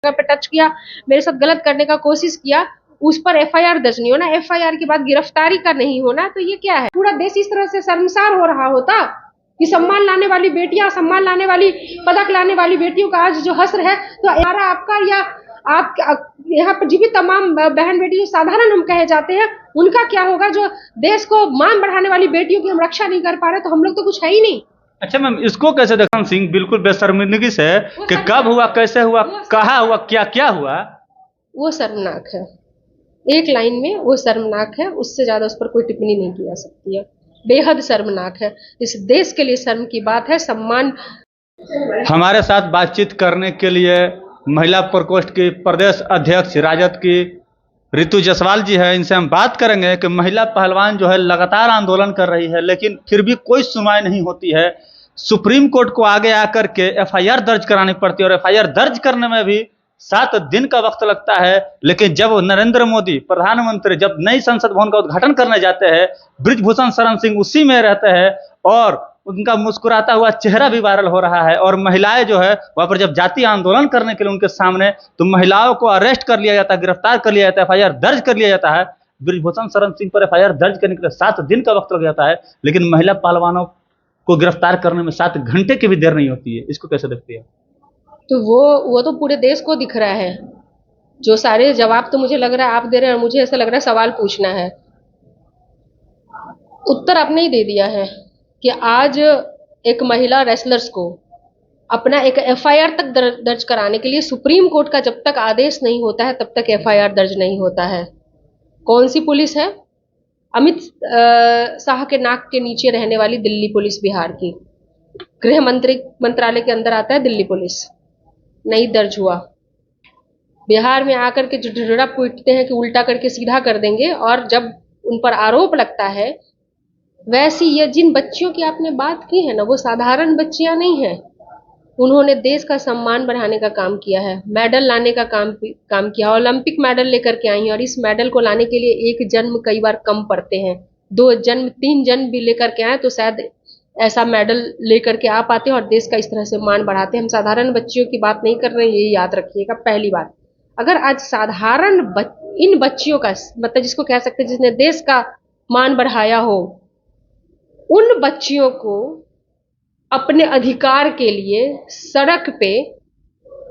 जगह पे टच किया, मेरे साथ गलत करने का कोशिश किया, उस पर एफआईआर दर्ज नहीं होना, एफआईआर के बाद गिरफ्तारी का नहीं होना, तो ये क्या है? पूरा देश इस तरह से शर्मसार हो रहा होता कि सम्मान लाने वाली बेटियां, सम्मान लाने वाली, पदक लाने वाली बेटियों का आज जो हश्र है, तो हमारा आपका या आप यहाँ पर जीवित तमाम बहन बेटी जो साधारण हम कहे जाते हैं, उनका क्या होगा? जो देश को मान बढ़ाने वाली बेटियों की हम रक्षा नहीं कर पा रहे, तो हम लोग तो कुछ है ही नहीं। अच्छा मैम, इसको कैसे देखा सिंह बिल्कुल बेशर्मिंदगी से कि कब हुआ, कैसे हुआ, कहाँ हुआ, क्या क्या हुआ? वो शर्मनाक है, एक लाइन में वो शर्मनाक है, उससे ज्यादा उस पर कोई टिप्पणी नहीं की जा सकती है। बेहद शर्मनाक है, इस देश के लिए शर्म की बात है। सम्मान। हमारे साथ बातचीत करने के लिए महिला प्रकोष्ठ की प्रदेश अध्यक्ष राजद की रितु जायसवाल जी है, इनसे हम बात करेंगे कि महिला पहलवान जो है लगातार आंदोलन कर रही है, लेकिन फिर भी कोई सुनवाई नहीं होती है। सुप्रीम कोर्ट को आगे आकर के एफआईआर दर्ज करानी पड़ती है और एफआईआर दर्ज करने में भी 7 दिन का वक्त लगता है। लेकिन जब नरेंद्र मोदी प्रधानमंत्री जब नई संसद भवन का उद्घाटन करने जाते हैं, बृजभूषण शरण सिंह उसी में रहते हैं और उनका मुस्कुराता हुआ चेहरा भी वायरल हो रहा है। और महिलाएं जो है वहां पर जब जाती आंदोलन करने के लिए उनके सामने, तो महिलाओं को अरेस्ट कर लिया जाता है, गिरफ्तार कर लिया जाता है, एफआईआर दर्ज कर लिया जाता है। बृजभूषण शरण सिंह पर एफआईआर दर्ज करने के लिए 7 दिन का वक्त लग जाता है, लेकिन महिला पहलवानों को गिरफ्तार करने में 7 घंटे की भी देर नहीं होती है। इसको कैसे देखती है? तो वो तो पूरे देश को दिख रहा है। जो सारे जवाब तो मुझे लग रहा है आप दे रहे हैं, और मुझे ऐसा लग रहा है सवाल पूछना है। उत्तर आपने ही दे दिया है कि आज एक महिला रेसलर्स को अपना एक एफआईआर तक दर्ज कराने के लिए सुप्रीम कोर्ट का जब तक आदेश नहीं होता है, तब तक एफआईआर दर्ज नहीं होता है। कौन सी पुलिस है? अमित शाह के नाक के नीचे रहने वाली दिल्ली पुलिस, बिहार की। गृह मंत्रालय के अंदर आता है दिल्ली पुलिस। नहीं दर्ज हुआ। बिहार में आकर के जो ढिढोरा पीटते हैं कि उल्टा करके सीधा कर देंगे, और जब उन पर आरोप लगता है, वैसी ये जिन बच्चियों की आपने बात की है ना, वो साधारण बच्चियां नहीं है। उन्होंने देश का सम्मान बढ़ाने का काम किया है, मेडल लाने का काम किया, ओलंपिक मेडल लेकर के आई हैं। और इस मेडल को लाने के लिए एक जन्म कई बार कम पड़ते हैं, 2 जन्म 3 जन्म भी लेकर के आए तो शायद ऐसा मेडल लेकर के आ पाते हैं और देश का इस तरह से मान बढ़ाते हैं। हम साधारण बच्चियों की बात नहीं कर रहे हैं, ये याद रखिएगा। पहली बात, अगर आज साधारण इन बच्चियों का, मतलब जिसको कह सकते हैं जिसने देश का मान बढ़ाया हो, उन बच्चियों को अपने अधिकार के लिए सड़क पे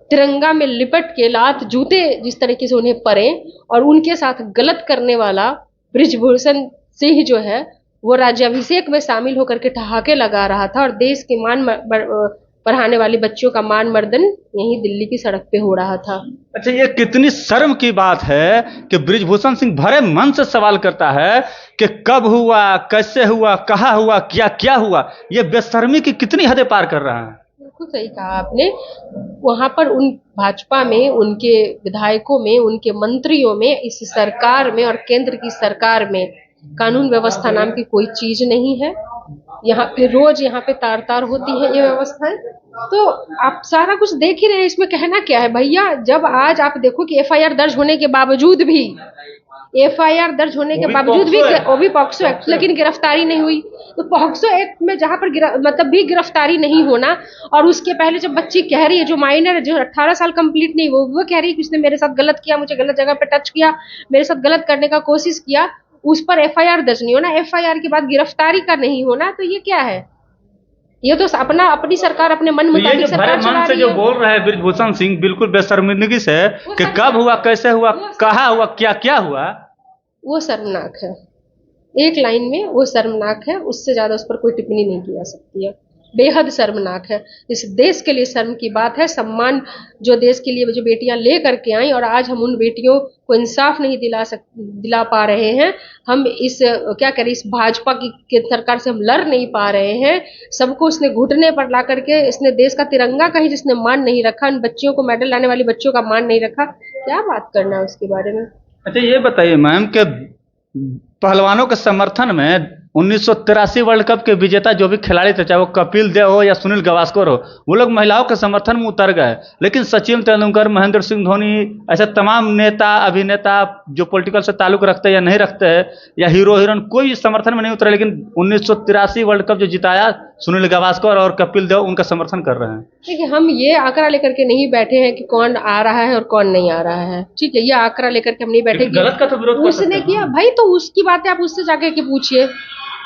तिरंगा में लिपट के लात जूते जिस तरीके से उन्हें पड़े, और उनके साथ गलत करने वाला बृजभूषण सिंह जो है वो राज्याभिषेक में शामिल होकर के ठहाके लगा रहा था, और देश के मान बढ़ाने वाली बच्चियों का मान मर्दन यहीं दिल्ली की सड़क पे हो रहा था। अच्छा, ये कितनी शर्म की बात है कि बृजभूषण सिंह भरे मन से सवाल करता है कि कब हुआ, कैसे हुआ, कहाँ हुआ, क्या क्या हुआ। ये बेशर्मी की कितनी हदें पार कर रहा है। बिल्कुल सही कहा आपने। वहां पर उन भाजपा में, उनके विधायकों में, उनके मंत्रियों में, इस सरकार में और केंद्र की सरकार में कानून व्यवस्था नाम की कोई चीज नहीं है। यहाँ पे रोज यहाँ पे तार तार होती है ये व्यवस्थाएं। तो आप सारा कुछ देख ही रहे हैं, इसमें कहना क्या है भैया? जब आज आप देखो कि एफआईआर दर्ज होने के बावजूद भी, वो भी पॉक्सो एक्ट, लेकिन गिरफ्तारी नहीं हुई। तो पॉक्सो एक्ट में जहां पर मतलब भी गिरफ्तारी नहीं होना, और उसके पहले जब बच्ची कह रही है, जो माइनर है, जो 18 साल कंप्लीट नहीं, वो कह रही है कि उसने मेरे साथ गलत किया, मुझे गलत जगह पे टच किया, मेरे साथ गलत करने का कोशिश किया, उस पर एफआईआर दर्ज नहीं होना, एफआईआर के बाद गिरफ्तारी का नहीं होना, तो ये क्या है? ये तो अपनी सरकार अपने मन मुताबिक सरकार चला रही है। जो बोल रहे हैं बृजभूषण सिंह बिल्कुल बेशर्मिंदगी से कि कब हुआ, कैसे हुआ, कहाँ हुआ, क्या क्या हुआ। वो शर्मनाक है, एक लाइन में वो शर्मनाक है, उससे ज्यादा उस पर कोई टिप्पणी नहीं की जा सकती है। बेहद शर्मनाक है, इस देश के लिए शर्म की बात है। सम्मान जो देश के लिए जो बेटियां ले करके आई, और आज हम उन बेटियों को इंसाफ नहीं दिला पा रहे हैं। हम इस क्या करें, इस भाजपा की सरकार से हम लड़ नहीं पा रहे हैं। सबको उसने घुटने पर ला करके, इसने देश का तिरंगा का ही जिसने मान नहीं रखा, इन बच्चियों को, मेडल लाने वाली बच्चियों का मान नहीं रखा, क्या बात करना है उसके बारे में? अच्छा, ये बताइए मैम कि पहलवानों के समर्थन में 1983 वर्ल्ड कप के विजेता जो भी खिलाड़ी थे, चाहे वो कपिल देव हो या सुनील गावस्कर हो, वो लोग महिलाओं के समर्थन में उतर गए। लेकिन सचिन तेंदुलकर, महेंद्र सिंह धोनी, ऐसे तमाम नेता अभिनेता जो पॉलिटिकल से ताल्लुक रखते हैं या नहीं रखते हैं, या हीरो हीरोइन, कोई समर्थन में नहीं उतरे। लेकिन 1983 वर्ल्ड कप जो जिताया सुनील गावस्कर और कपिल देव, उनका समर्थन कर रहे हैं। देखिए, हम ये आंकड़ा लेकर के नहीं बैठे हैं कि कौन आ रहा है और कौन नहीं आ रहा है, ठीक है। ये आंकड़ा लेकर के हम नहीं बैठे। गलत का तो विरोध कर सकते उसने हैं। किया भाई, तो उसकी बातें आप उससे जाकर के पूछिए,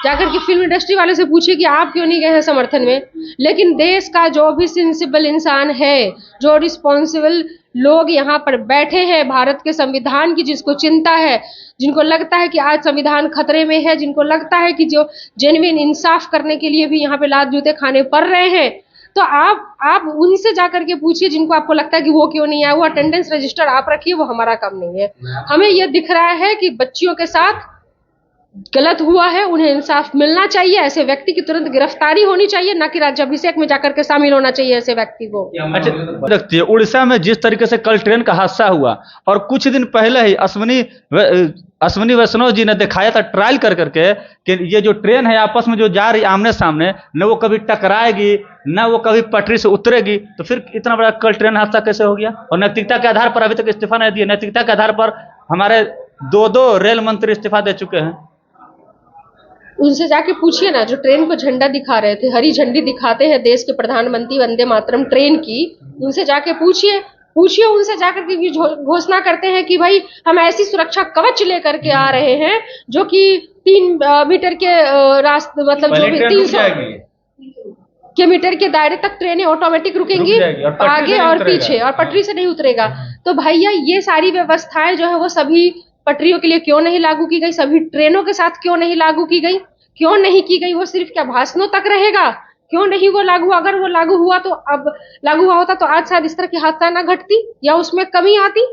जाकर के फिल्म इंडस्ट्री वाले से पूछिए कि आप क्यों नहीं गए हैं समर्थन में। लेकिन देश का जो भी सेंसिबल इंसान है, जो रिस्पॉन्सिबल लोग यहाँ पर बैठे हैं, भारत के संविधान की जिसको चिंता है, जिनको लगता है कि आज संविधान खतरे में है, जिनको लगता है कि जो जेन्युइन इंसाफ करने के लिए भी यहाँ पे लात जूते खाने पड़ रहे हैं, तो आप उनसे जाकर के पूछिए जिनको आपको लगता है कि वो क्यों नहीं आया। वो अटेंडेंस रजिस्टर आप रखिए, वो हमारा काम नहीं है। हमें ये दिख रहा है कि बच्चियों के साथ गलत हुआ है, उन्हें इंसाफ मिलना चाहिए। ऐसे व्यक्ति की तुरंत गिरफ्तारी होनी चाहिए, ना कि राज्याभिषेक में जाकर के शामिल होना चाहिए ऐसे व्यक्ति को। अच्छा, देखिए उड़ीसा में जिस तरीके से कल ट्रेन का हादसा हुआ, और कुछ दिन पहले ही अश्विनी वैष्णव जी ने दिखाया था ट्रायल कर करके कि ये जो ट्रेन है आपस में जो जा रही आमने सामने, न वो कभी टकराएगी, न वो कभी पटरी से उतरेगी, तो फिर इतना बड़ा कल ट्रेन हादसा कैसे हो गया? और नैतिकता के आधार पर अभी तक इस्तीफा नहीं दिया। नैतिकता के आधार पर हमारे दो रेल मंत्री इस्तीफा दे चुके हैं। उनसे जाके पूछिए ना, जो ट्रेन को झंडा दिखा रहे थे, हरी झंडी दिखाते हैं देश के प्रधानमंत्री वंदे मातरम ट्रेन की, उनसे जाके पूछिए उनसे जाकर के घोषणा करते हैं कि भाई हम ऐसी सुरक्षा कवच लेकर के आ रहे हैं जो कि 3 मीटर के रास्ते, मतलब जो भी 300 मीटर के दायरे तक ट्रेनें ऑटोमेटिक रुकेंगी, आगे और पीछे, और पटरी से नहीं उतरेगा। तो भैया ये सारी व्यवस्थाएं जो है वो सभी पटरियों के लिए क्यों नहीं लागू की गई, सभी ट्रेनों के साथ क्यों नहीं लागू की गई, क्यों नहीं की गई? वो सिर्फ क्या भाषणों तक रहेगा? क्यों नहीं वो लागू? अगर वो लागू हुआ तो अब लागू हुआ होता तो आज शायद इस तरह की हादसा ना घटती या उसमें कमी आती।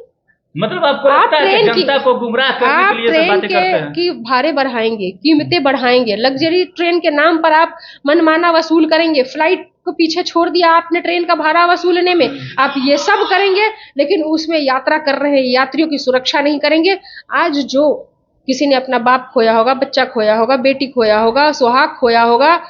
मतलब आपको लगता है कि जनता को गुमराह करने के लिए बातें करते हैं? की भाड़े बढ़ाएंगे, कीमतें बढ़ाएंगे, लग्जरी ट्रेन के नाम पर आप मनमाना वसूल करेंगे, फ्लाइट को पीछे छोड़ दिया आपने ट्रेन का भाड़ा वसूलने में, आप ये सब करेंगे, लेकिन उसमें यात्रा कर रहे यात्रियों की सुरक्षा नहीं करेंगे। आज जो किसी ने अपना बाप खोया होगा, बच्चा खोया होगा, बेटी खोया होगा, सुहाग खोया होगा,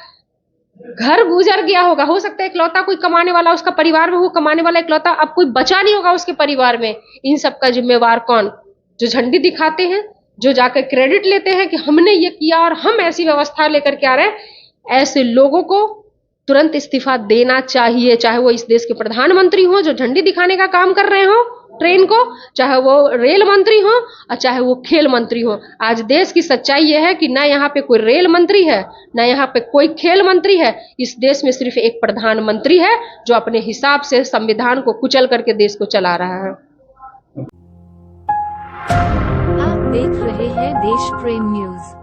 घर गुजर गया होगा, हो सकता है इकलौता कोई कमाने वाला उसका परिवार में, वो कमाने वाला इकलौता, अब कोई बचा नहीं होगा उसके परिवार में। इन सब का जिम्मेवार कौन? जो झंडी दिखाते हैं, जो जाकर क्रेडिट लेते हैं कि हमने ये किया और हम ऐसी व्यवस्था लेकर के आ रहे हैं, ऐसे लोगों को तुरंत इस्तीफा देना चाहिए। चाहे वो इस देश के प्रधानमंत्री हो जो झंडी दिखाने का काम कर रहे हो ट्रेन को, चाहे वो रेल मंत्री हो और चाहे वो खेल मंत्री हो। आज देश की सच्चाई ये है कि ना यहाँ पे कोई रेल मंत्री है, ना यहाँ पे कोई खेल मंत्री है। इस देश में सिर्फ एक प्रधानमंत्री है जो अपने हिसाब से संविधान को कुचल करके देश को चला रहा है। आप देख रहे हैं देश प्रेम न्यूज।